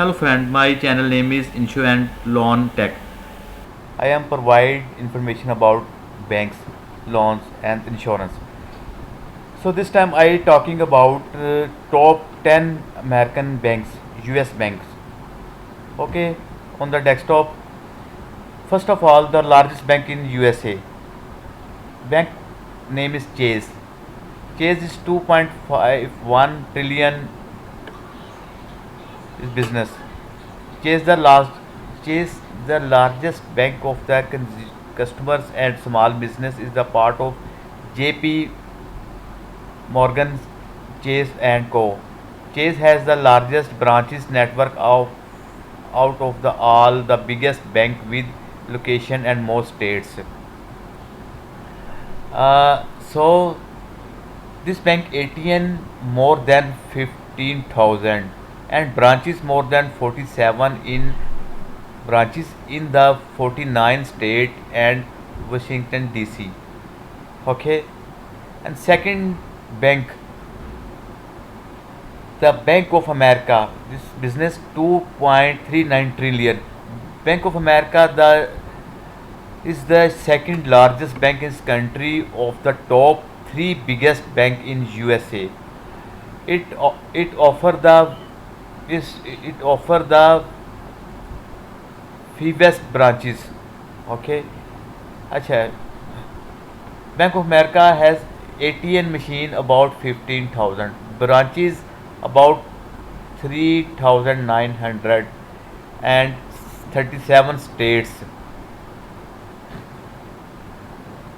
Hello friend, my channel name is Insure and Loan Tech. I am provide information about banks, loans and insurance. So this time I talking about top 10 American banks, US banks. Okay, on the desktop. First of all, the largest bank in USA. Bank name is Chase. Chase is 2.51 trillion is business. Chase the last Chase the largest bank of the customers and small business is the part of JP Morgan Chase and Co. Chase has the largest branches network of out of the all the biggest bank with location and most states. So this bank ATM more than 15,000 and branches more than 47 in branches in the 49 state and Washington DC. Okay, and second bank, the Bank of America. This business 2.39 trillion. Bank of America is the second largest bank in this country of the top three biggest bank in USA. It offer the it offer the best branches. Okay, अच्छा. Bank of America has ATM machine about 15,000, branches about 3,900 and 37 states.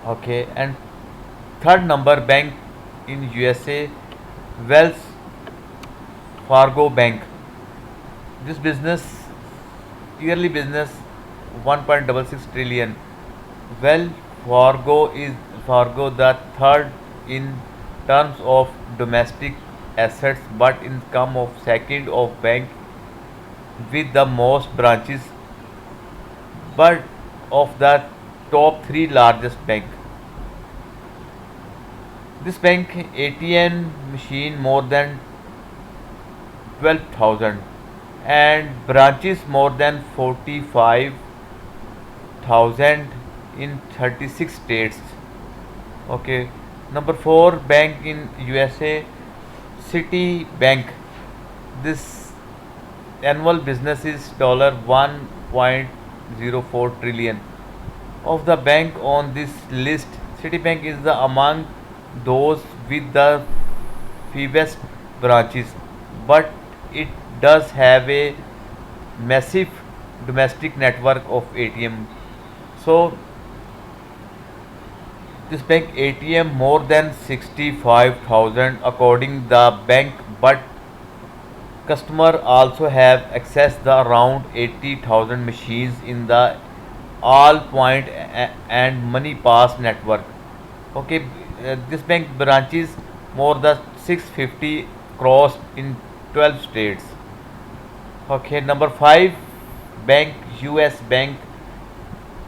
Okay, and third number bank in USA, Wells Fargo Bank. This business yearly business 1.66 trillion. Well, Fargo the third in terms of domestic assets, but income of second of bank with the most branches, but of the top three largest bank. This bank ATM machine more than 12,000 and branches more than 45,000 in 36 states. Okay, number 4 bank in USA, City Bank. This annual business is $1.04 trillion. Of the bank on this list, Citibank is the among those with the fewest branches, but it does have a massive domestic network of ATM. So this bank ATM more than 65,000 according the bank, but customer also have access the around 80,000 machines in the all point and money pass network. Okay, this bank branches more than 650 crossed in 12 states. Okay, number 5 bank, US Bank.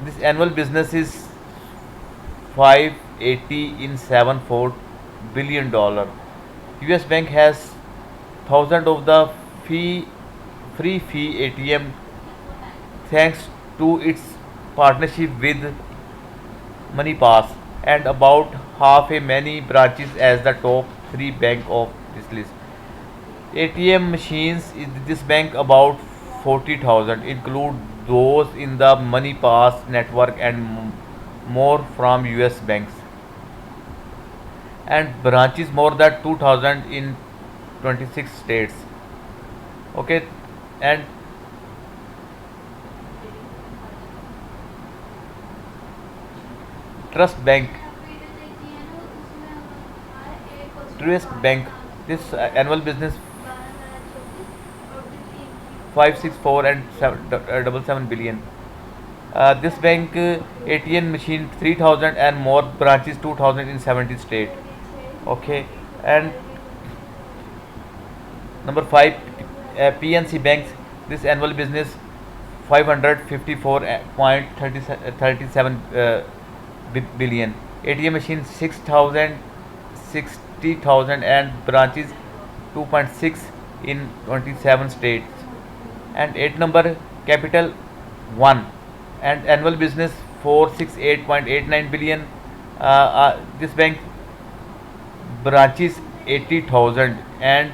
This annual business is 580 in 74 billion dollar. US Bank has thousand of the fee free fee ATM thanks to its partnership with MoneyPass and about half a many branches as the top 3 bank of this list. ATM machines in this bank about 40,000 include those in the MoneyPass network and more from US banks and branches more than 2,000 in 26 states. Okay, and Trust Bank. Trust Bank. This annual business 564 and 777 billion. This bank ATM machine 3,000 and more branches 2,000 in 70 state. Okay, and number 5 PNC banks. This annual business 554.37 billion. ATM machine 6,000 60,000 and branches 2.6 in 27 states. And 8 number, Capital One, and annual business 468.89 billion. This bank branches 80,000 and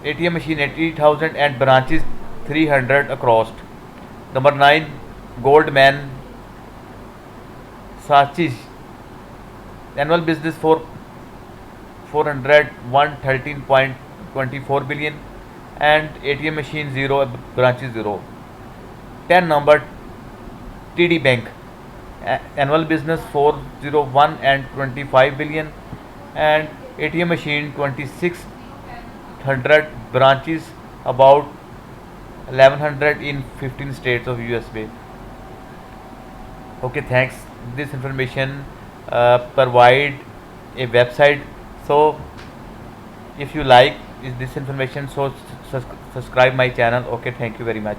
ATM machine 80,000 and branches 300 across. Number 9, Goldman Sachs, annual business for 400 113.24 billion and ATM machine 0, branches 0. 10 number, TD Bank, annual business 401 and 25 billion and ATM machine 2600, branches about 1100 in 15 states of USA. Okay, thanks. This information provide a website. So if you like this information, so subscribe my channel. Okay, thank you very much.